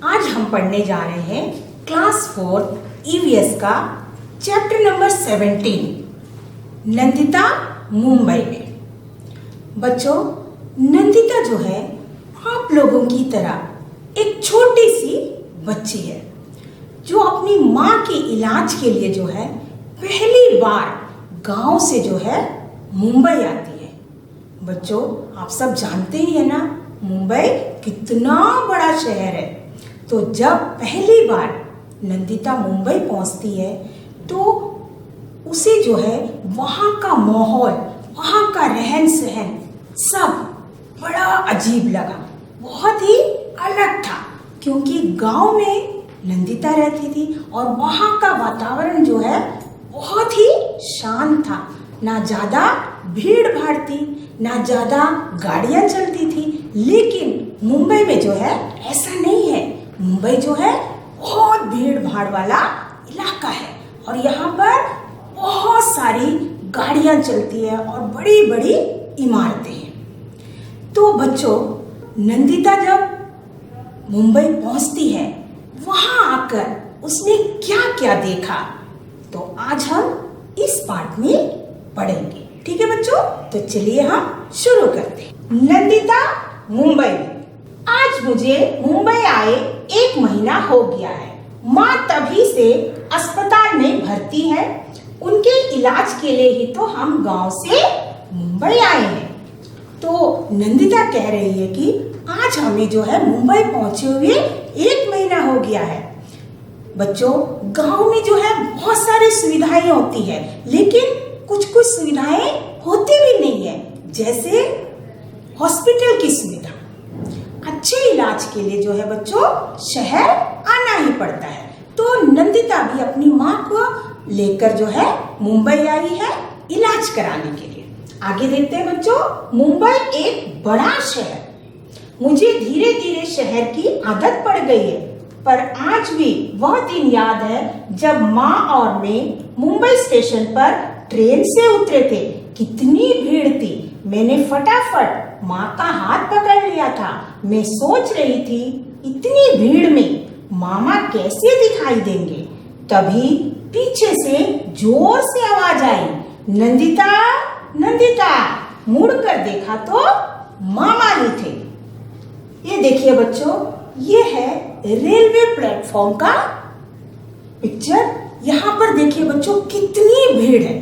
आज हम पढ़ने जा रहे हैं क्लास 4 ईवीएस का चैप्टर नंबर 17 नंदिता मुंबई में। बच्चों, नंदिता जो है आप लोगों की तरह एक छोटी सी बच्ची है जो अपनी माँ के इलाज के लिए जो है पहली बार गांव से जो है मुंबई आती है। बच्चों, आप सब जानते ही है ना मुंबई कितना बड़ा शहर है। तो जब पहली बार नंदिता मुंबई पहुंचती है तो उसे जो है वहाँ का माहौल, वहाँ का रहन सहन सब बड़ा अजीब लगा, बहुत ही अलग था। क्योंकि गांव में नंदिता रहती थी और वहाँ का वातावरण जो है बहुत ही शांत था। ना ज़्यादा भीड़ भाड़ थी, ना ज़्यादा गाड़ियाँ चलती थी। लेकिन मुंबई में जो है ऐसा नहीं है। मुंबई जो है बहुत भीड़ भाड़ वाला इलाका है और यहाँ पर बहुत सारी गाड़ियाँ चलती है और बड़ी बड़ी इमारतें हैं। तो बच्चों, नंदिता जब मुंबई पहुँचती है, वहाँ आकर उसने क्या क्या देखा तो आज हम इस पाठ में पढ़ेंगे। ठीक है बच्चों, तो चलिए हम शुरू करते हैं। नंदिता मुंबई में। आज मुझे मुंबई आए 1 महीना हो गया है। माँ तभी से अस्पताल में भर्ती है। उनके इलाज के लिए ही तो हम गांव से मुंबई आए हैं। तो नंदिता कह रही है कि आज हमें जो है मुंबई पहुंचे हुए 1 महीना हो गया है। बच्चों, गांव में जो है बहुत सारी सुविधाएं होती है, लेकिन कुछ कुछ सुविधाएं होती भी नहीं है, जैसे हॉस्पिटल की सुविधा। अच्छे इलाज के लिए जो है बच्चों शहर आना ही पड़ता है। तो नंदिता भी अपनी माँ को लेकर जो है मुंबई आई है इलाज कराने के लिए। आगे देखते हैं बच्चों। मुंबई एक बड़ा शहर। मुझे धीरे धीरे शहर की आदत पड़ गई है, पर आज भी वह दिन याद है जब माँ और मैं मुंबई स्टेशन पर ट्रेन से उतरे थे। कितनी भीड़ थी। मैंने फटाफट माँ का हाथ पकड़ लिया था। मैं सोच रही थी इतनी भीड़ में मामा कैसे दिखाई देंगे। तभी पीछे से जोर से आवाज आई, नंदिता नंदिता। मुड़कर देखा तो मामा ही थे। ये देखिए बच्चों, ये है रेलवे प्लेटफॉर्म का पिक्चर। यहाँ पर देखिए बच्चों कितनी भीड़ है।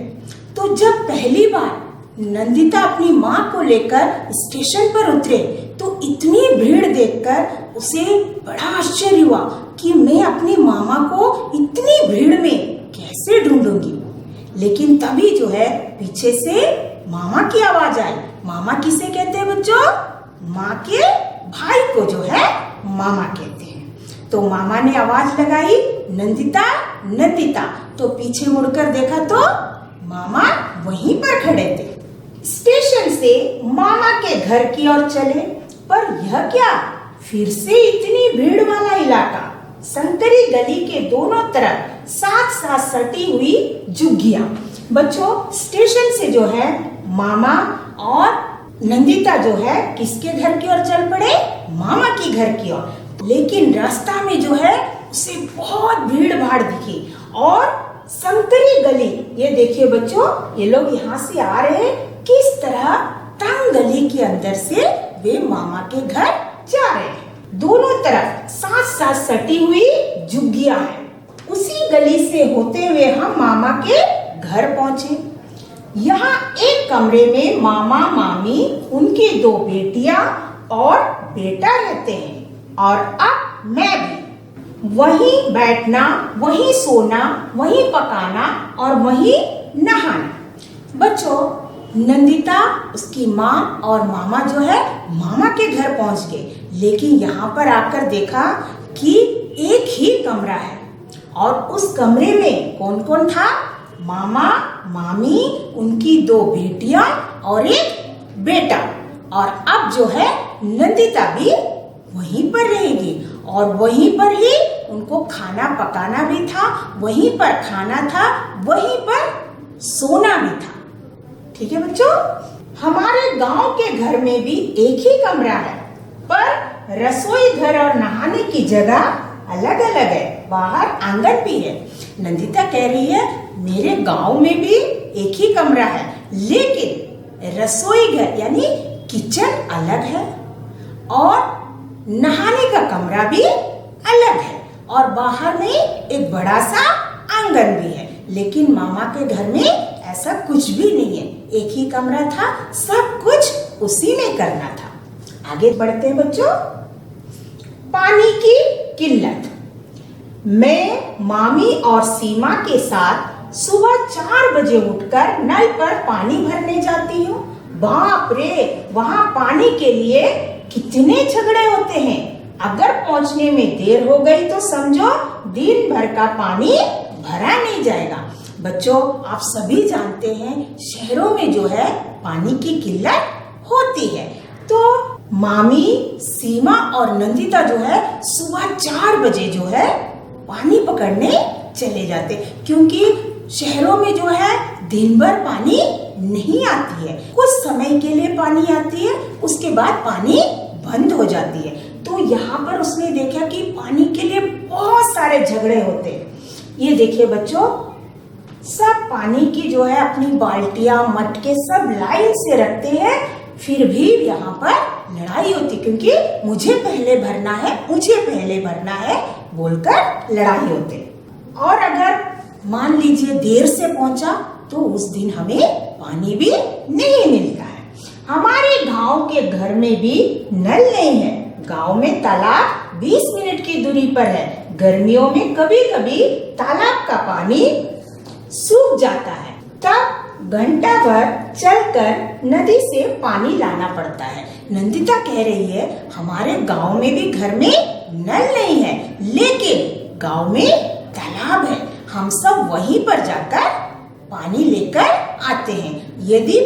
तो जब पहली बार नंदिता अपनी माँ को लेकर स्टेशन पर उतरे तो इतनी भीड़ देखकर उसे बड़ा आश्चर्य हुआ कि मैं अपनी मामा को इतनी भीड़ में कैसे ढूंढूंगी। लेकिन तभी जो है पीछे से मामा की आवाज आई। मामा किसे कहते हैं बच्चों? माँ के भाई को जो है मामा कहते हैं। तो मामा ने आवाज लगाई, नंदिता नंदिता। तो पीछे मुड़कर देखा तो मामा वहीं पर खड़े थे। स्टेशन से मामा के घर की ओर चले, पर यह क्या, फिर से इतनी भीड़ वाला इलाका। संकरी गली के दोनों तरफ साथ साथ सटी हुई झुग्गियां। बच्चों, स्टेशन से जो है मामा और नंदिता जो है किसके घर की ओर चल पड़े? मामा की घर की ओर। लेकिन रास्ता में जो है उसे बहुत भीड़ भाड़ दिखी और संकरी गली, ये देखिए बच्चों, ये लोग यहाँ से आ रहे हैं। किस तरह तंग गली के अंदर से वे मामा के घर जा रहे हैं। दोनों तरफ साथ साथ सटी हुई झुग्गियां हैं। उसी गली से होते हुए हम मामा के घर पहुंचे। यहाँ एक कमरे में मामा मामी, उनकी 2 बेटियां और बेटा रहते हैं और अब मैं भी। वहीं बैठना, वहीं सोना, वहीं पकाना और वहीं नहाना। बच्चों, नंदिता, उसकी माँ और मामा जो है मामा के घर पहुंच गए। लेकिन यहाँ पर आकर देखा कि एक ही कमरा है और उस कमरे में कौन कौन था? मामा, मामी, उनकी 2 बेटियां और एक बेटा। और अब जो है नंदिता भी वहीं पर रहेगी और वहीं पर ही उनको खाना पकाना भी था, वहीं पर खाना था, वहीं पर सोना भी था। ठीक है बच्चों, हमारे गांव के घर में भी एक ही कमरा है, पर रसोई घर और नहाने की जगह अलग अलग है, बाहर आंगन भी है। नंदिता कह रही है मेरे गांव में भी एक ही कमरा है, लेकिन रसोई घर यानी किचन अलग है और नहाने का कमरा भी अलग है और बाहर में एक बड़ा सा आंगन भी है। लेकिन मामा के घर में ऐसा कुछ भी नहीं है, एक ही कमरा था, सब कुछ उसी में करना था। आगे बढ़ते हैं बच्चों। पानी की किल्लत। मैं मामी और सीमा के साथ सुबह 4 बजे उठकर नल पर पानी भरने जाती हूँ। बाप रे, वहाँ पानी के लिए कितने झगड़े होते हैं। अगर पहुंचने में देर हो गई तो समझो दिन भर का पानी भरा नहीं जाएगा। बच्चों, आप सभी जानते हैं शहरों में जो है पानी की किल्लत होती है। तो मामी, सीमा और नंदिता जो है सुबह 4 बजे जो है पानी पकड़ने चले जाते, क्योंकि शहरों में जो है दिन भर पानी नहीं आती है, कुछ समय के लिए पानी आती है, उसके बाद पानी बंद हो जाती है। तो यहाँ पर उसने देखा कि पानी के लिए बहुत सारे झगड़े होते हैं। ये देखिए बच्चों, सब पानी की जो है अपनी बाल्टियां मटके सब लाइन से रखते हैं, फिर भी यहाँ पर लड़ाई होती, क्योंकि मुझे पहले भरना है, मुझे पहले भरना है बोलकर लड़ाई होते। और अगर मान लीजिए देर से पहुंचा तो उस दिन हमें पानी भी नहीं मिलता है। हमारे गांव के घर में भी नल नहीं है। गांव में तालाब 20 मिनट की दूरी पर है। गर्मियों में कभी कभी तालाब का पानी सूख जाता है, तब घंटा भर चलकर नदी से पानी लाना पड़ता है। नंदिता कह रही है हमारे गांव में भी घर में नल नहीं है, लेकिन गांव में तालाब है, हम सब वहीं पर जाकर पानी लेकर आते हैं। यदि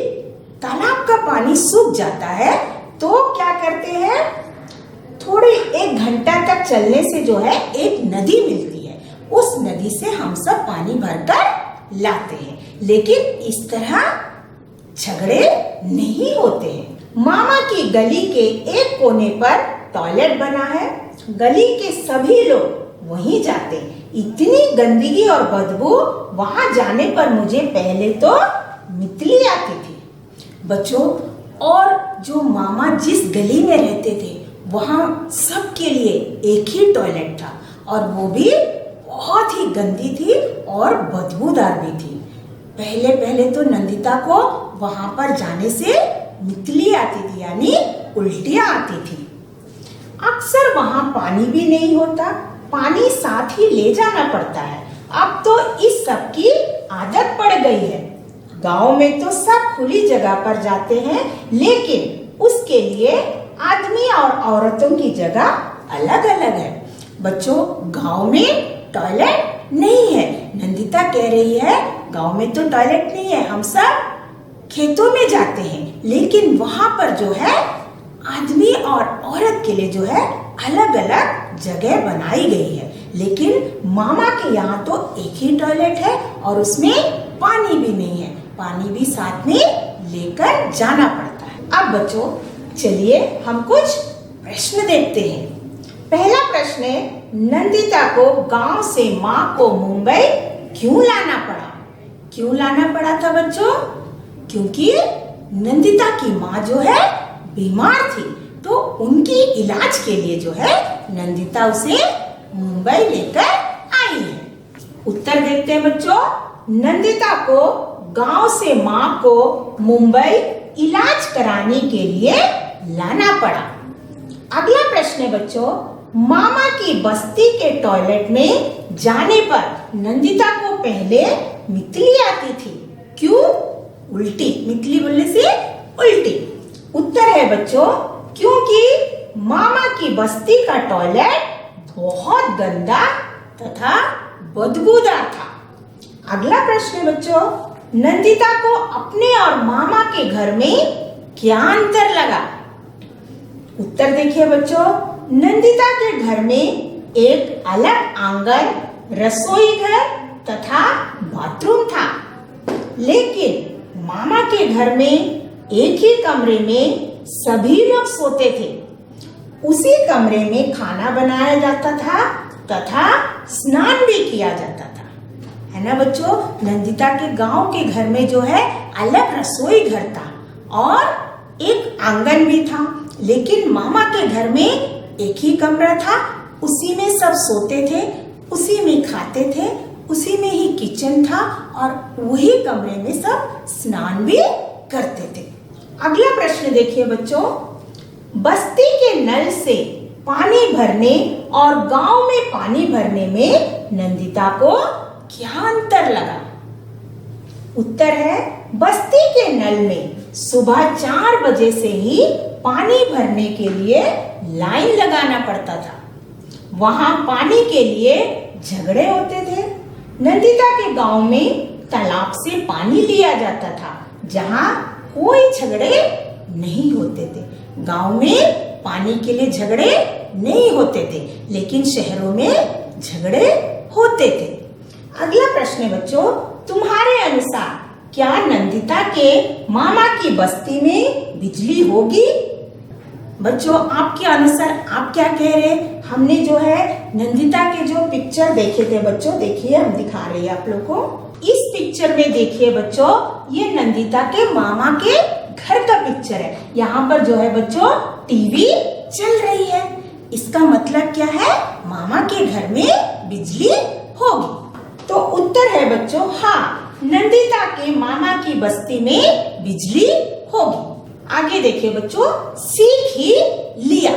तालाब का पानी सूख जाता है तो क्या करते हैं, थोड़े 1 घंटा तक चलने से जो है एक नदी मिलती है, उस नदी से हम सब पानी भरकर लाते हैं। लेकिन इस तरह झगड़े नहीं होते हैं। मामा की गली के एक कोने पर टॉयलेट बना है, गली के सभी लोग वहीं जाते हैं। इतनी गंदगी और बदबू, वहां जाने पर मुझे पहले तो मितली आती थी। बच्चों, और जो मामा जिस गली में रहते थे वहां सबके लिए एक ही टॉयलेट था और वो भी बहुत ही गंदी थी और बदबूदार भी थी। पहले पहले तो नंदिता को वहां पर जाने से मितली आती थी, यानी उल्टियां आती थी। अक्सर वहां पानी भी नहीं होता, पानी साथ ही ले जाना पड़ता है। अब तो इस सब की आदत पड़ गई है। गांव में तो सब खुली जगह पर जाते हैं, लेकिन उसके लिए आदमी और औरतों की जगह अलग अलग है। बच्चों, गांव में टॉयलेट नहीं है। नंदिता कह रही है गांव में तो टॉयलेट नहीं है, हम सब खेतों में जाते हैं, लेकिन वहां पर जो है आदमी और औरत के लिए जो है अलग अलग जगह बनाई गई है। लेकिन मामा के यहाँ तो एक ही टॉयलेट है और उसमें पानी भी नहीं है, पानी भी साथ में लेकर जाना पड़ता है। अब बच्चों, चलिए हम कुछ प्रश्न देखते हैं। पहला प्रश्न है, नंदिता को गांव से माँ को मुंबई क्यों लाना पड़ा? क्यों लाना पड़ा था बच्चों? क्योंकि नंदिता की माँ जो है बीमार थी, तो उनकी इलाज के लिए जो है नंदिता उसे मुंबई लेकर आई है। उत्तर देखते हैं बच्चों। नंदिता को गांव से माँ को मुंबई इलाज कराने के लिए लाना पड़ा। अगला प्रश्न है बच्चों, मामा की बस्ती के टॉयलेट में जाने पर नंदिता को पहले मितली आती थी। क्यों? उल्टी, मितली बोलने से उल्टी। उत्तर है बच्चों, क्योंकि मामा की बस्ती का टॉयलेट बहुत गंदा तथा बदबूदार था। अगला प्रश्न है बच्चों, नंदिता को अपने और मामा के घर में क्या अंतर लगा? उत्तर देखिए बच्चों, नंदिता के घर में एक अलग आंगन, रसोई घर तथा बाथरूम था, लेकिन मामा के घर में एक ही कमरे में सभी लोग सोते थे। उसी कमरे में खाना बनाया जाता था तथा स्नान भी किया जाता था, है ना बच्चों। नंदिता के गांव के घर में जो है अलग रसोई घर था और एक आंगन भी था, लेकिन मामा के घर में एक ही कमरा था, उसी में सब सोते थे, उसी में खाते थे, उसी में ही किचन था और वही कमरे में सब स्नान भी करते थे। अगला प्रश्न देखिए बच्चों, बस्ती के नल से पानी भरने और गांव में पानी भरने में नंदिता को क्या अंतर लगा? उत्तर है, बस्ती के नल में सुबह 4 बजे से ही पानी भरने के लिए लाइन लगाना पड़ता था। वहां पानी के लिए झगड़े होते थे। नंदिता के गांव में तालाब से पानी लिया जाता था, जहां कोई झगड़े नहीं होते थे। गांव में पानी के लिए झगड़े नहीं होते थे, लेकिन शहरों में झगड़े होते थे। अगला प्रश्न है बच्चों, तुम्हारे अनुसार क्या नंदिता के मामा की बस्ती में बिजली होगी? बच्चों आपके अनुसार आप क्या कह रहे हैं? हमने जो है नंदिता के जो पिक्चर देखे थे बच्चों, देखिए हम दिखा रहे हैं आप लोगों को। इस पिक्चर में देखिए बच्चों, ये नंदिता के मामा के घर का पिक्चर है। यहाँ पर जो है बच्चों टीवी चल रही है। इसका मतलब क्या है? मामा के घर में बिजली होगी। तो उत्तर है बच्चों हाँ, नंदिता के मामा की बस्ती में बिजली होगी। आगे देखिए बच्चों, सीख ही लिया।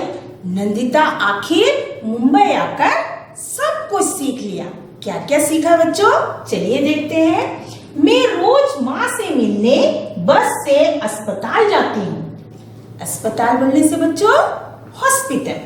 नंदिता आखिर मुंबई आकर सब कुछ सीख लिया। क्या क्या सीखा बच्चों? चलिए देखते हैं। मैं रोज माँ से मिलने बस से अस्पताल जाती हूँ। अस्पताल बोलने से बच्चों हॉस्पिटल।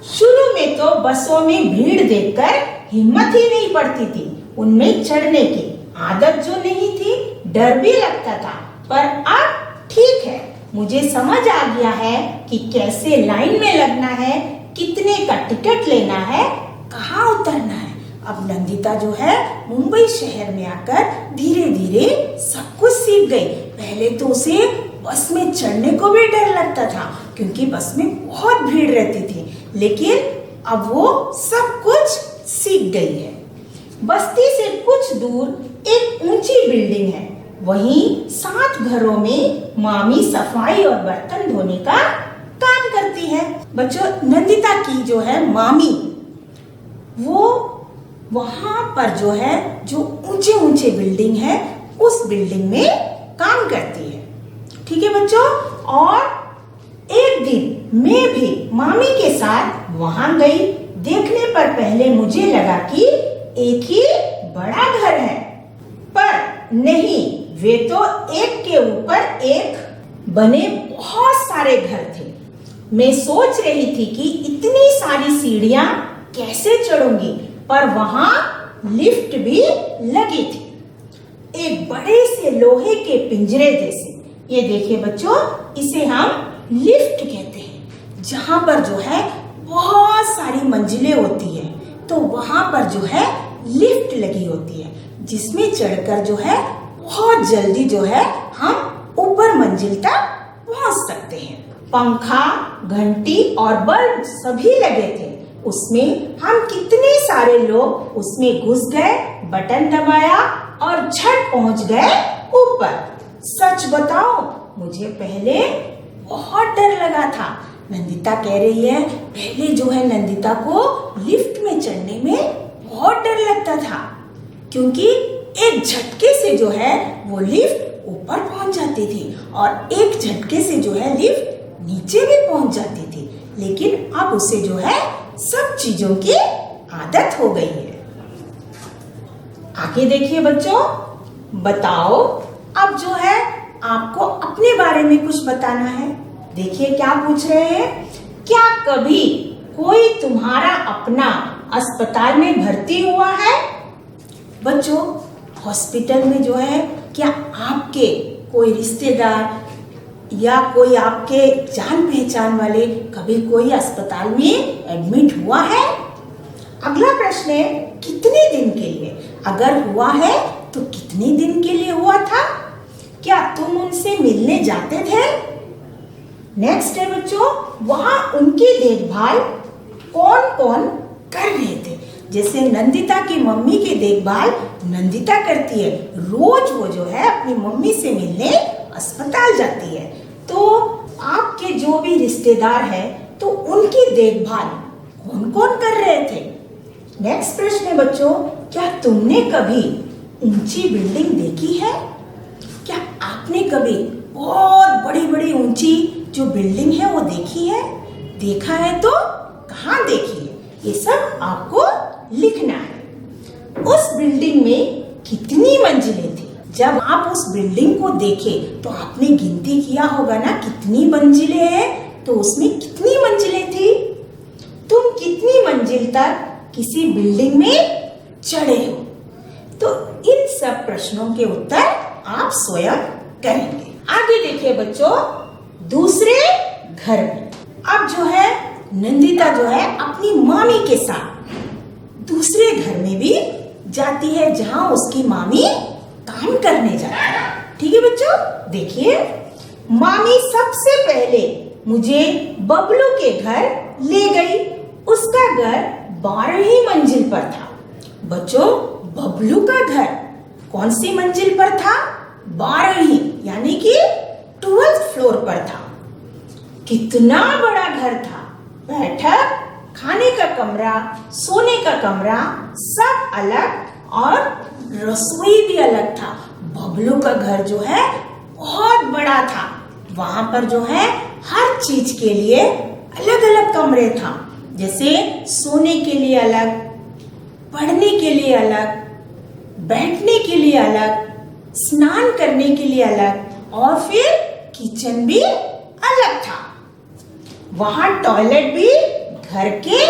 शुरू में तो बसों में भीड़ देखकर हिम्मत ही नहीं पड़ती थी उनमें चढ़ने की। आदत जो नहीं थी, डर भी लगता था, पर अब ठीक है। मुझे समझ आ गया है कि कैसे लाइन में लगना है, कितने का टिकट लेना है, कहाँ उतरना है। अब नंदिता जो है मुंबई शहर में आकर धीरे धीरे सब कुछ सीख गई। पहले तो उसे बस में चढ़ने को भी डर लगता था, क्योंकि बस में बहुत भीड़ रहती थी, लेकिन अब वो सब कुछ सीख गई है। बस्ती से कुछ दूर एक ऊंची बिल्डिंग है। वहीं 7 घरों में मामी सफाई और बर्तन धोने का काम करती है। बच्चों नंदिता की जो है मामी, वो वहां पर जो है जो ऊंचे ऊंचे बिल्डिंग है, उस बिल्डिंग में काम करती है। ठीक है बच्चों। और एक दिन मैं भी मामी के साथ वहां गई। देखने पर पहले मुझे लगा कि एक ही बड़ा घर है, पर नहीं, वे तो एक के ऊपर एक बने बहुत सारे घर थे। मैं सोच रही थी कि इतनी सारी सीढ़ियां कैसे चढ़ूंगी, पर वहां लिफ्ट भी लगी थी, एक बड़े से लोहे के पिंजरे जैसे। ये देखिए बच्चों, इसे हम लिफ्ट कहते हैं। जहां पर जो है बहुत सारी मंजिलें होती है, तो वहां पर जो है लिफ्ट लगी होती है, जिसमें चढ़कर जो है बहुत जल्दी जो है हम ऊपर मंजिल तक पहुंच सकते हैं। पंखा, घंटी और बल्ब सभी लगे थे। उसमें हम कितने सारे लोग उसमें घुस गए, बटन दबाया और झट पहुंच गए ऊपर। सच बताओ, मुझे पहले बहुत डर लगा था। नंदिता कह रही है पहले जो है नंदिता को लिफ्ट में चढ़ने में बहुत डर लगता था, क्योंकि एक झटके से जो है वो लिफ्ट ऊपर पहुंच जाती थी और एक झटके से जो है लिफ्ट नीचे भी पहुंच जाती थी। लेकिन अब उसे जो है सब चीजों की आदत हो गई है। आगे देखिए बच्चों, बताओ अब जो है आपको अपने बारे में कुछ बताना है। देखिए क्या पूछ रहे हैं, क्या कभी कोई तुम्हारा अपना अस्पताल में भर्ती हुआ है? बच्चों हॉस्पिटल में जो है क्या आपके कोई रिश्तेदार या कोई आपके जान पहचान वाले कभी कोई अस्पताल में एडमिट हुआ है? अगला प्रश्न है कितने दिन के लिए? अगर हुआ है तो कितने दिन के लिए हुआ था? क्या तुम उनसे मिलने जाते थे? नेक्स्ट है बच्चों, वहां उनकी देखभाल कौन कौन कर रहे थे। जैसे नंदिता की मम्मी की देखभाल नंदिता करती है, रोज वो जो है अपनी मम्मी से मिलने अस्पताल जाती है। तो आपके जो भी रिश्तेदार है तो उनकी देखभाल कौन कौन कर रहे थे। नेक्स्ट प्रश्न है बच्चों, क्या तुमने कभी ऊंची बिल्डिंग देखी है? क्या आपने कभी बहुत बड़ी बड़ी ऊंची जो बिल्डिंग है वो देखी है? देखा है तो कहाँ देखी है, ये सब आपको लिखना है। उस बिल्डिंग में कितनी मंजिलें थी? जब आप उस बिल्डिंग को देखे तो आपने गिनती किया होगा ना कितनी मंजिलें हैं, तो उसमें कितनी मंजिलें थी? तुम कितनी मंजिल तक किसी बिल्डिंग में चढ़े हो? तो इन सब प्रश्नों के उत्तर आप स्वयं करेंगे। आगे देखिए बच्चों, दूसरे घर में अब जो है नंदिता जो है अपनी मामी के साथ दूसरे घर में भी जाती है जहां उसकी मामी काम करने जाती है। ठीक है बच्चों, देखिए मामी सबसे पहले मुझे बबलू के घर ले गई। उसका घर 12वीं मंजिल पर था। बच्चों, बबलू का घर कौन सी मंजिल पर था? 12वीं, यानी कि 12th फ्लोर पर था। कितना बड़ा घर था। बैठक, खाने का कमरा, सोने का कमरा सब अलग और रसोई भी अलग था। बबलू का घर जो है बहुत बड़ा था। वहां पर जो है हर चीज के लिए अलग अलग कमरे था। जैसे सोने के लिए अलग, पढ़ने के लिए अलग, बैठने के लिए अलग, स्नान करने के लिए अलग और फिर किचन भी अलग था। वहां टॉयलेट भी घर के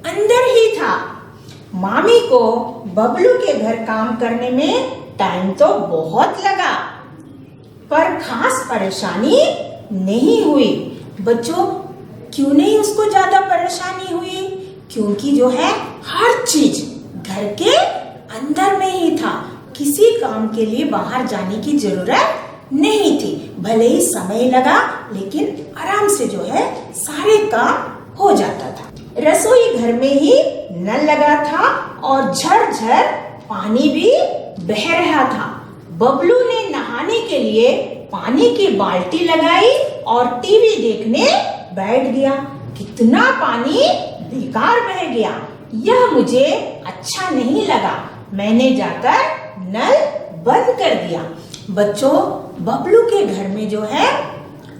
अंदर ही था। मामी को बबलू के घर काम करने में टाइम तो बहुत लगा, पर खास परेशानी नहीं हुई। बच्चों, क्यों नहीं उसको ज्यादा परेशानी हुई? क्योंकि जो है हर चीज घर के अंदर में ही था। किसी काम के लिए बाहर जाने की जरूरत नहीं थी। भले ही समय लगा, लेकिन आराम से जो है सारे काम हो जाता था। रसोई घर में ही नल लगा था और झरझर पानी भी बह रहा था। बबलू ने नहाने के लिए पानी की बाल्टी लगाई और टीवी देखने बैठ गया। कितना पानी बेकार बह गया, यह मुझे अच्छा नहीं लगा। मैंने जाकर नल बंद कर दिया। बच्चों, बबलू के घर में जो है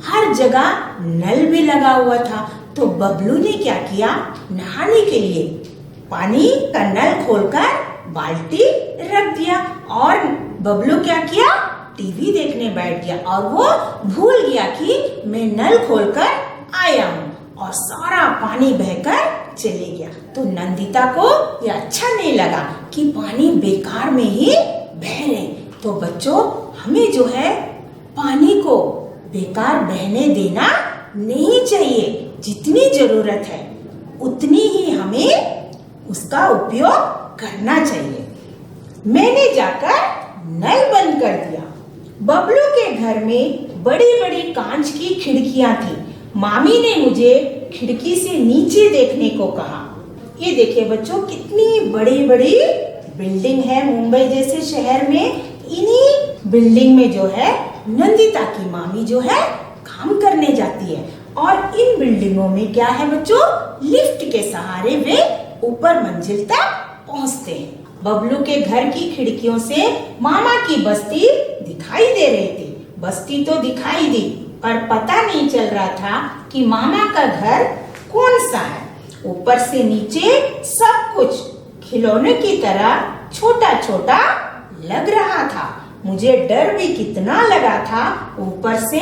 हर जगह नल भी लगा हुआ था। तो बबलू ने क्या किया, नहाने के लिए पानी का नल खोलकर बाल्टी रख दिया और बबलू क्या किया, टीवी देखने बैठ गया और वो भूल गया कि मैं नल खोलकर आया हूँ और सारा पानी बहकर चले गया। तो नंदिता को ये अच्छा नहीं लगा कि पानी बेकार में ही बह रहे। तो बच्चों, हमें जो है पानी को बेकार बहने देना नहीं चाहिए। जितनी जरूरत है उतनी ही हमें उसका उपयोग करना चाहिए। मैंने जाकर नल बंद कर दिया। बबलू के घर में बड़ी बड़ी कांच की खिड़कियां थी। मामी ने मुझे खिड़की से नीचे देखने को कहा। ये देखिए बच्चों, कितनी बड़ी बड़ी बिल्डिंग है मुंबई जैसे शहर में। इन्हीं बिल्डिंग में जो है नंदिता की मामी जो है काम करने जाती है। और इन बिल्डिंगों में क्या है बच्चों, लिफ्ट के सहारे वे ऊपर मंजिल तक पहुंचते हैं। बबलू के घर की खिड़कियों से मामा की बस्ती दिखाई दे रही थी। बस्ती तो दिखाई दी, पर पता नहीं चल रहा था कि मामा का घर कौन सा है। ऊपर से नीचे सब कुछ खिलौने की तरह छोटा छोटा लग रहा था। मुझे डर भी कितना लगा था ऊपर से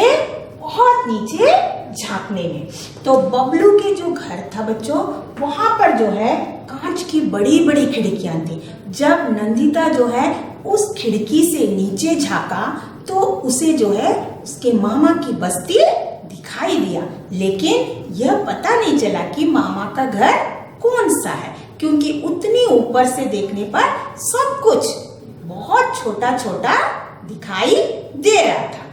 बहुत नीचे झांकने में। तो बबलू के जो घर था बच्चों, वहां पर जो है कांच की बड़ी बड़ी खिड़कियां थी। जब नंदिता जो है उस खिड़की से नीचे झांका तो उसे जो है उसके मामा की बस्ती दिखाई दिया, लेकिन यह पता नहीं चला कि मामा का घर कौन सा है, क्योंकि उतनी ऊपर से देखने पर सब कुछ बहुत छोटा छोटा दिखाई दे रहा था।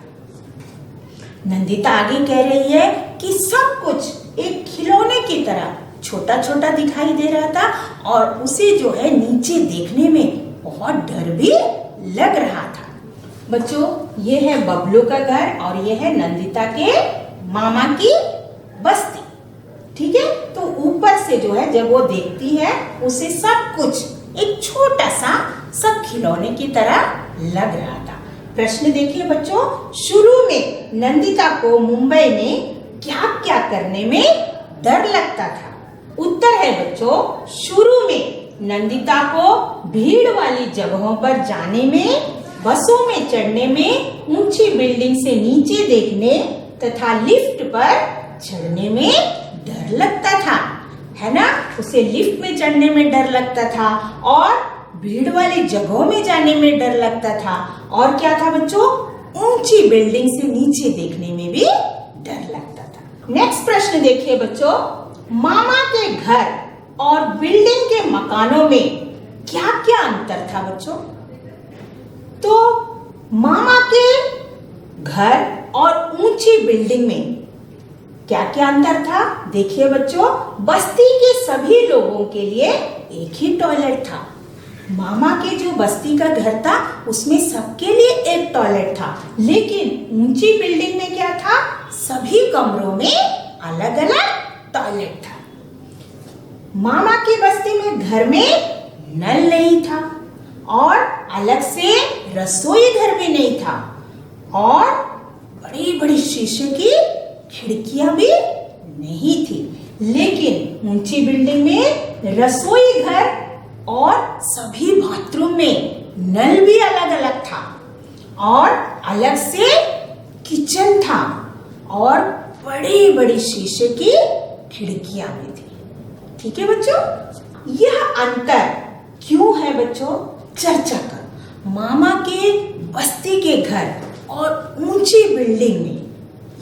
नंदिता आगे कह रही है कि सब कुछ एक खिलौने की तरह छोटा छोटा दिखाई दे रहा था और उसे जो है नीचे देखने में बहुत डर भी लग रहा था। बच्चों, ये है बबलू का घर और ये है नंदिता के मामा की बस्ती। ठीक है, तो ऊपर से जो है जब वो देखती है उसे सब कुछ एक छोटा सा सब खिलौने की तरह लग रहा था। प्रश्न देखिए बच्चों, शुरू में नंदिता को मुंबई में क्या क्या करने में डर लगता था? उत्तर है बच्चों, शुरू में नंदिता को भीड़ वाली जगहों पर जाने में, बसों में चढ़ने में, ऊंची बिल्डिंग से नीचे देखने तथा लिफ्ट पर चढ़ने में डर लगता था, है ना? उसे लिफ्ट में चढ़ने में डर लगता था और भीड़ वाली जगहों में जाने में डर लगता था और क्या था बच्चों, ऊंची बिल्डिंग से नीचे देखने में भी डर लगता था। नेक्स्ट प्रश्न देखिए बच्चों, मामा के घर और बिल्डिंग के मकानों में क्या क्या अंतर था बच्चों? तो मामा के घर और ऊंची बिल्डिंग में क्या क्या अंतर था? देखिए बच्चों, बस्ती के सभी लोगों के लिए एक ही टॉयलेट था। मामा के जो बस्ती का घर था उसमें सबके लिए एक टॉयलेट था, लेकिन ऊंची बिल्डिंग में क्या था, सभी कमरों में अलग अलग टॉयलेट था। मामा की बस्ती में घर में नल नहीं था और अलग से रसोई घर भी नहीं था और बड़ी बड़ी शीशे की खिड़कियां भी नहीं थी, लेकिन ऊंची बिल्डिंग में रसोई घर और सभी बाथरूम में नल भी अलग अलग था और अलग से किचन था और बड़ी बड़ी शीशे की खिड़कियां भी थी। ठीक है बच्चों, यह अंतर क्यों है बच्चों, चर्चा कर। मामा के बस्ती के घर और ऊंची बिल्डिंग में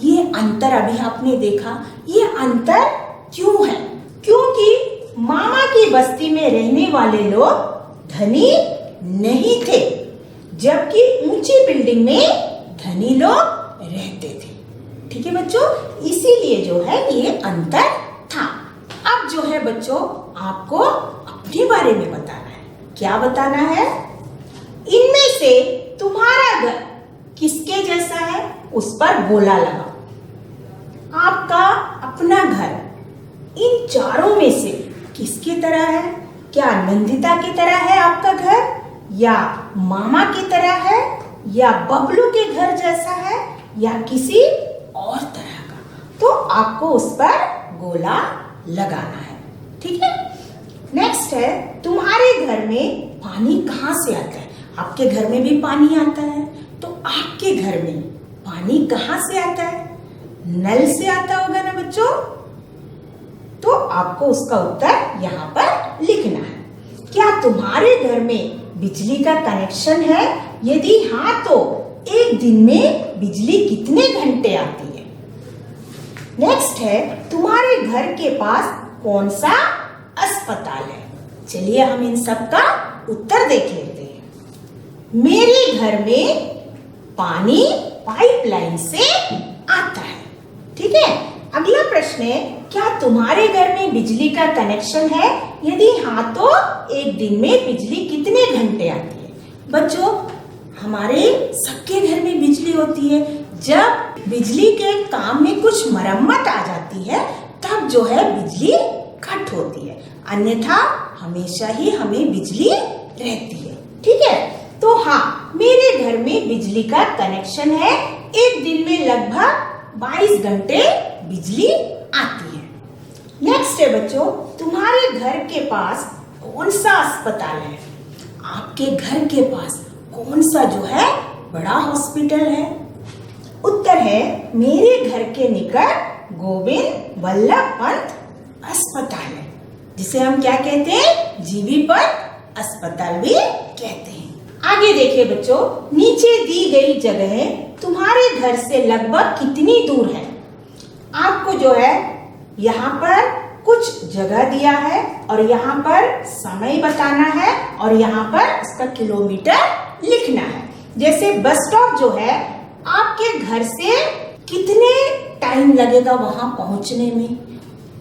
ये अंतर अभी आपने देखा, ये अंतर क्यों है? क्योंकि मामा की बस्ती में रहने वाले लोग धनी नहीं थे, जबकि ऊंची बिल्डिंग में धनी लोग रहते थे। ठीक है बच्चों, इसीलिए जो है ये अंतर था। अब जो है बच्चों आपको अपने बारे में बताना है। क्या बताना है? इनमें से तुम्हारा घर किसके जैसा है, उस पर गोला लगाओ। आपका अपना घर इन चारों में से किसकी तरह है? क्या नंदिता की तरह है आपका घर, या मामा की तरह है, या बबलू के घर जैसा है, या किसी और तरह का? तो आपको उस पर गोला लगाना है। ठीक है, नेक्स्ट है, तुम्हारे घर में पानी कहाँ से आता है? आपके घर में भी पानी आता है, तो आपके घर में पानी कहाँ से आता है? नल से आता होगा ना बच्चों? तो आपको उसका उत्तर यहाँ पर लिखना है। क्या तुम्हारे घर में बिजली का कनेक्शन है? यदि हाँ तो एक दिन में बिजली कितने घंटे आती है? नेक्स्ट है, तुम्हारे घर के पास कौन सा अस्पताल है? चलिए हम इन सब का उत्तर देख लेते हैं। मेरे घर में पानी पाइपलाइन से आता है। ठीक है, अगला प्रश्न है, क्या तुम्हारे घर में बिजली का कनेक्शन है? यदि हाँ तो एक दिन में बिजली कितने घंटे आती है? बच्चों, हमारे सबके घर में बिजली होती है। जब बिजली के काम में कुछ मरम्मत आ जाती है तब जो है बिजली कट होती है, अन्यथा हमेशा ही हमें बिजली रहती है। ठीक है, तो हाँ, मेरे घर में बिजली का कनेक्शन है। एक दिन में लगभग 22 घंटे बिजली आती है। नेक्स्ट है बच्चों, तुम्हारे घर के पास कौन सा अस्पताल है? आपके घर के पास कौन सा जो है बड़ा हॉस्पिटल है? उत्तर है, मेरे घर के निकट गोविंद वल्लभ पंत अस्पताल है, जिसे हम क्या कहते हैं, जीवी पंत अस्पताल भी कहते हैं। आगे देखिए बच्चों, नीचे दी गई जगह तुम्हारे घर से लगभग कितनी दूर है? आपको जो है यहाँ पर कुछ जगह दिया है और यहाँ पर समय बताना है और यहाँ पर उसका किलोमीटर लिखना है। जैसे बस स्टॉप जो है आपके घर से कितने टाइम लगेगा वहां पहुंचने में,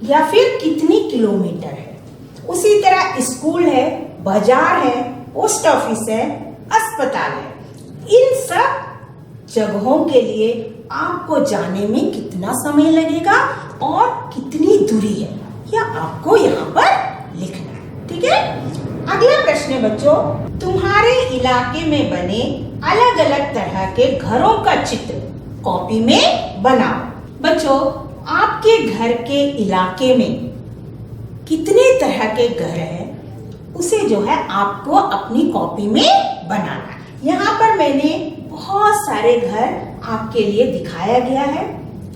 या फिर कितनी किलोमीटर है। उसी तरह स्कूल है, बाजार है, पोस्ट ऑफिस है, अस्पताल है। इन सब जगहों के लिए आपको जाने में कितना समय लगेगा और कितनी दूरी है, यह आपको यहाँ पर लिखना है। ठीक है। अगला प्रश्न है बच्चों, तुम्हारे इलाके में बने अलग अलग तरह के घरों का चित्र कॉपी में बनाओ। बच्चों, आपके घर के इलाके में कितने तरह के घर हैं, उसे जो है आपको अपनी कॉपी में बनाना है। यहाँ पर मैंने बहुत सारे घर आपके लिए दिखाया गया है,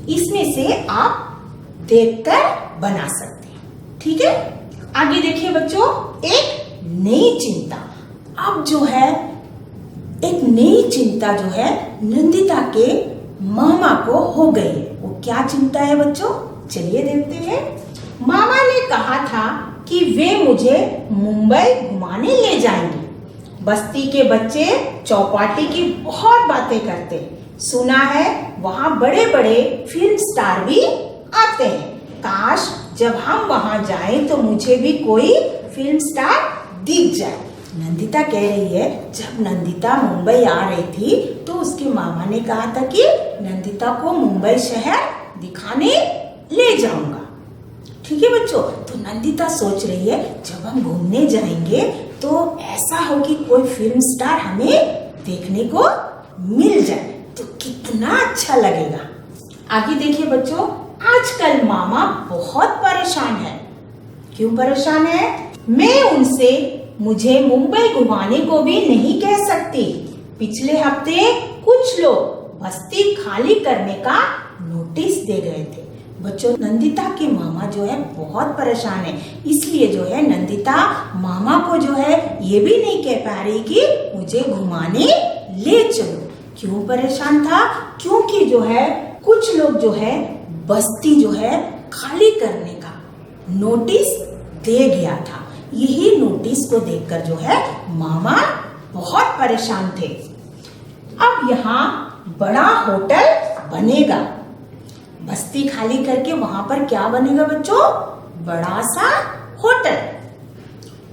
इसमें से आप देखकर बना सकते हैं। ठीक है। आगे देखिए बच्चों, एक नई चिंता। अब जो है एक नई चिंता जो है नंदिता के मामा को हो गई है। वो क्या चिंता है बच्चों, चलिए देखते हैं। मामा ने कहा था कि वे मुझे मुंबई घुमाने ले जाएंगे। बस्ती के बच्चे चौपाटी की बहुत बातें करते हैं। सुना है वहाँ बड़े बड़े फिल्म स्टार भी आते हैं। काश जब हम वहाँ जाएं तो मुझे भी कोई फिल्म स्टार दिख जाए। नंदिता कह रही है, जब नंदिता मुंबई आ रही थी तो उसके मामा ने कहा था कि नंदिता को मुंबई शहर दिखाने ले जाऊंगा। ठीक है बच्चों। तो नंदिता सोच रही है जब हम घूमने जाएंगे तो ऐसा हो कि कोई फिल्म स्टार हमें देखने को मिल जाए तो कितना अच्छा लगेगा। आगे देखिए बच्चों, आजकल मामा बहुत परेशान है। क्यों परेशान है? मैं उनसे मुझे मुंबई घुमाने को भी नहीं कह सकती। पिछले हफ्ते कुछ लोग बस्ती खाली करने का नोटिस दे गए थे। बच्चों, नंदिता के मामा जो है बहुत परेशान है, इसलिए जो है नंदिता मामा को जो है ये भी नहीं कह पा रही कि मुझे घुमाने ले चलो। क्यों परेशान था? क्योंकि जो है कुछ लोग जो है बस्ती जो है खाली करने का नोटिस दे गया था। यही नोटिस को देखकर जो है मामा बहुत परेशान थे। अब यहाँ बड़ा होटल बनेगा। बस्ती खाली करके वहां पर क्या बनेगा बच्चों? बड़ा सा होटल।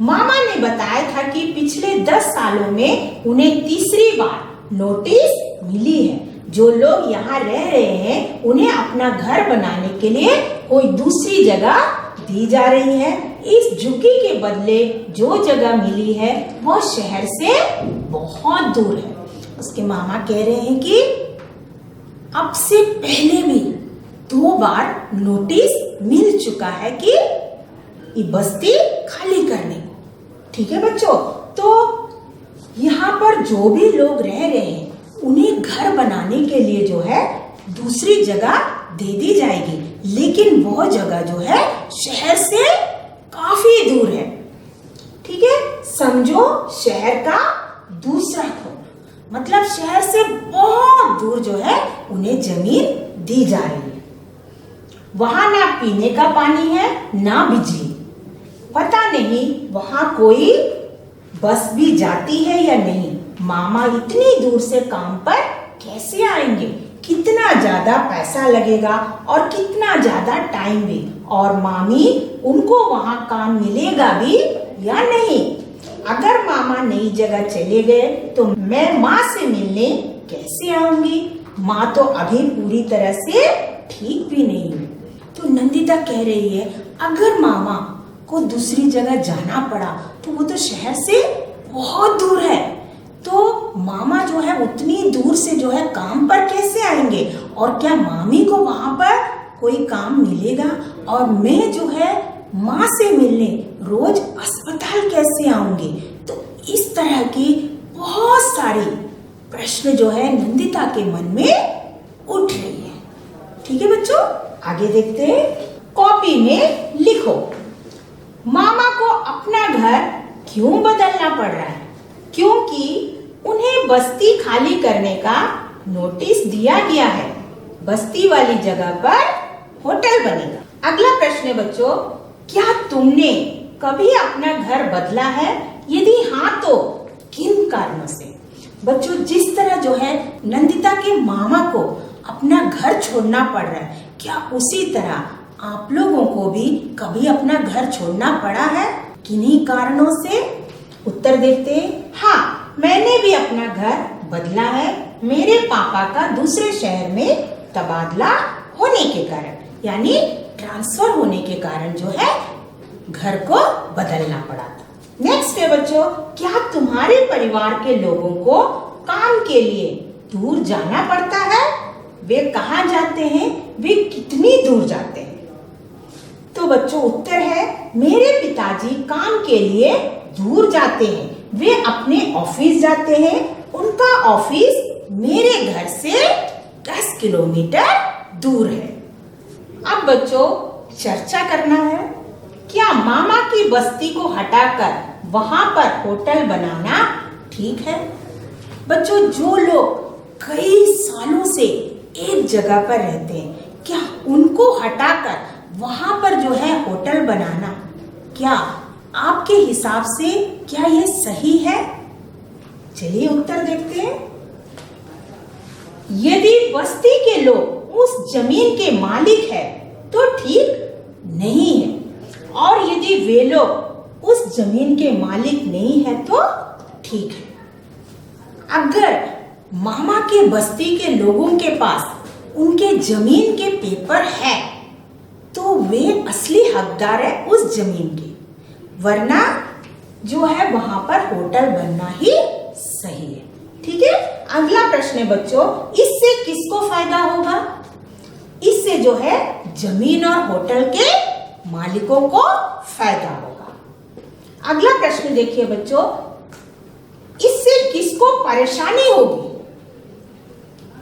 मामा ने बताया था कि पिछले 10 सालों में उन्हें तीसरी बार नोटिस मिली है। जो लोग यहाँ रह रहे हैं उन्हें अपना घर बनाने के लिए कोई दूसरी जगह दी जा रही है। इस झुग्गी के बदले जो जगह मिली है वो शहर से बहुत दूर है। उसके मामा कह रहे हैं कि अब से पहले भी 2 बार नोटिस मिल चुका है कि ये बस्ती खाली करने को। ठीक है बच्चों। तो यहाँ पर जो भी लोग रह रहे हैं उन्हें घर बनाने के लिए जो है दूसरी जगह दे दी जाएगी, लेकिन वो जगह जो है शहर से काफी दूर है। ठीक है। समझो शहर का दूसरा कोना, मतलब शहर से बहुत दूर जो है उन्हें जमीन दी जा रही है। वहां ना पीने का पानी है ना बिजली। पता नहीं वहां कोई बस भी जाती है या नहीं। मामा इतनी दूर से काम पर कैसे आएंगे? कितना ज्यादा पैसा लगेगा और कितना ज्यादा टाइम भी। और मामी उनको वहां काम मिलेगा भी या नहीं। अगर मामा नई जगह चले गए तो मैं माँ से मिलने कैसे आऊंगी? माँ तो अभी पूरी तरह से ठीक भी नहीं हुई। तो नंदिता कह रही है अगर मामा को दूसरी जगह जाना पड़ा तो वो तो शहर से बहुत दूर है। तो मामा जो है उतनी दूर से जो है काम पर कैसे आएंगे? और क्या मामी को वहां पर कोई काम मिलेगा? और मैं जो है माँ से मिलने रोज अस्पताल कैसे आऊंगी? तो इस तरह की बहुत सारी प्रश्न जो है नंदिता के मन में उठ रही है। ठीक है बच्चों, आगे देखते हैं। कॉपी में लिखो, मामा को अपना घर क्यों बदलना पड़ रहा है? क्योंकि उन्हें बस्ती खाली करने का नोटिस दिया गया है। बस्ती वाली जगह पर होटल बनेगा। अगला प्रश्न है बच्चों, क्या तुमने कभी अपना घर बदला है? यदि हाँ तो किन कारणों से? बच्चों, जिस तरह जो है नंदिता के मामा को अपना घर छोड़ना पड़ रहा है, क्या उसी तरह आप लोगों को भी कभी अपना घर छोड़ना पड़ा है? किन्हीं कारणों से? उत्तर देखते हैं। हाँ, मैंने भी अपना घर बदला है, मेरे पापा का दूसरे शहर में तबादला होने के कारण, यानी ट्रांसफर होने के कारण जो है घर को बदलना पड़ा था। नेक्स्ट है बच्चों, क्या तुम्हारे परिवार के लोगों को काम के लिए दूर जाना पड़ता है? वे कहाँ जाते हैं? वे कितनी दूर जाते हैं? तो बच्चों उत्तर है, मेरे पिताजी काम के लिए दूर जाते हैं। वे अपने ऑफिस जाते हैं। उनका ऑफिस मेरे घर से 10 किलोमीटर दूर है। अब बच्चों चर्चा करना है, क्या मामा की बस्ती को हटाकर वहां पर होटल बनाना ठीक है? बच्चों जो लोग कई सालों से एक जगह पर रहते हैं, क्या उनको हटाकर वहां पर जो है होटल बनाना, क्या आपके हिसाब से क्या ये सही है? चलिए उत्तर देखते हैं। यदि बस्ती के लोग उस जमीन के मालिक है तो ठीक नहीं है, और यदि वे लोग उस जमीन के मालिक नहीं है तो ठीक है। अगर मामा के बस्ती के लोगों के पास उनके जमीन के पेपर है तो वे असली हकदार है उस जमीन के, वरना जो है वहां पर होटल बनना ही सही है। ठीक है। अगला प्रश्न है बच्चों, इससे किसको फायदा होगा? इससे जो है जमीन और होटल के मालिकों को फायदा होगा। अगला प्रश्न देखिए बच्चों, इससे किसको परेशानी होगी?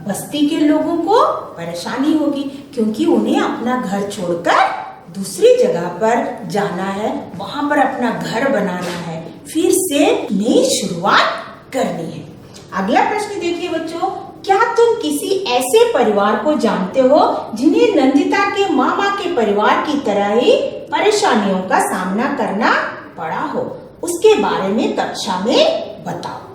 बस्ती के लोगों को परेशानी होगी, क्योंकि उन्हें अपना घर छोड़कर दूसरी जगह पर जाना है, वहां पर अपना घर बनाना है, फिर से नई शुरुआत करनी है। अगला प्रश्न देखिए बच्चों, क्या तुम किसी ऐसे परिवार को जानते हो जिन्हें नंदिता के मामा के परिवार की तरह ही परेशानियों का सामना करना पड़ा हो? उसके बारे में कक्षा में बताओ।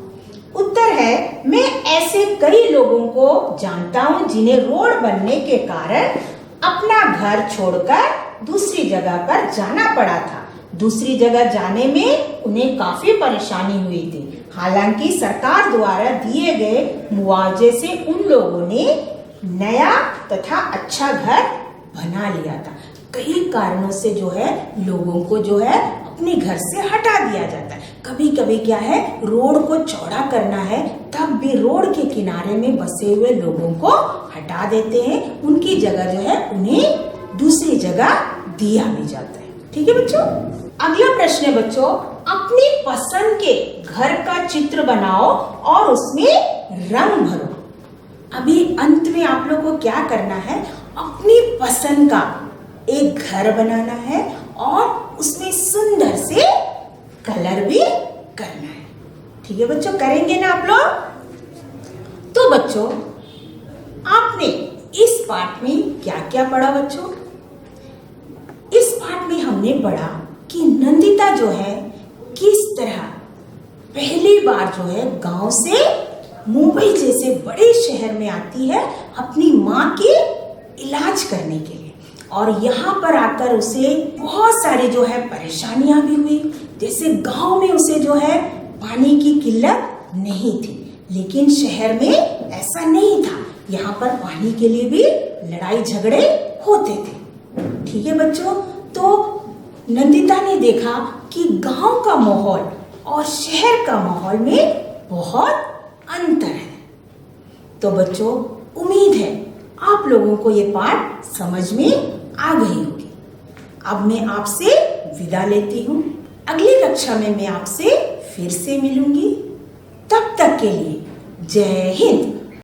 उत्तर है, मैं ऐसे कई लोगों को जानता हूँ जिन्हें रोड बनने के कारण अपना घर छोड़कर दूसरी जगह पर जाना पड़ा था। दूसरी जगह जाने में उन्हें काफी परेशानी हुई थी। हालांकि सरकार द्वारा दिए गए मुआवजे से उन लोगों ने नया तथा अच्छा घर बना लिया था। कई कारणों से जो है लोगों को जो है अपने घर से हटा दिया जाता है। कभी कभी क्या है, रोड को चौड़ा करना है, तब भी रोड के किनारे में बसे हुए लोगों को हटा देते हैं। उनकी जगह जो है उन्हें दूसरी जगह दिया भी जाता है। ठीक है बच्चों। अगला प्रश्न है बच्चों, अपनी पसंद के घर का चित्र बनाओ और उसमें रंग भरो। अभी अंत में आप लोगों को क्या करना है, अपनी पसंद का एक घर बनाना है और उसमें सुंदर से कलर भी करना है। ठीक है बच्चों, करेंगे ना आप लोग? तो बच्चों आपने इस पाठ में क्या क्या पढ़ा बच्चों? इस पाठ में हमने पढ़ा कि नंदिता जो है किस तरह पहली बार जो है गांव से मुंबई जैसे बड़े शहर में आती है अपनी माँ के इलाज करने के लिए, और यहाँ पर आकर उसे बहुत सारी जो है परेशानियां भी हुई। जैसे गांव में उसे जो है पानी की किल्लत नहीं थी, लेकिन शहर में ऐसा नहीं था। यहाँ पर पानी के लिए भी लड़ाई झगड़े होते थे। ठीक है बच्चों, तो नंदिता ने देखा कि गांव का माहौल और शहर का माहौल में बहुत अंतर है। तो बच्चों उम्मीद है आप लोगों को ये पाठ समझ में आ गई होगी। अब मैं आपसे विदा लेती हूँ। अगली कक्षा में मैं आपसे फिर से मिलूंगी। तब तक के लिए जय हिंद।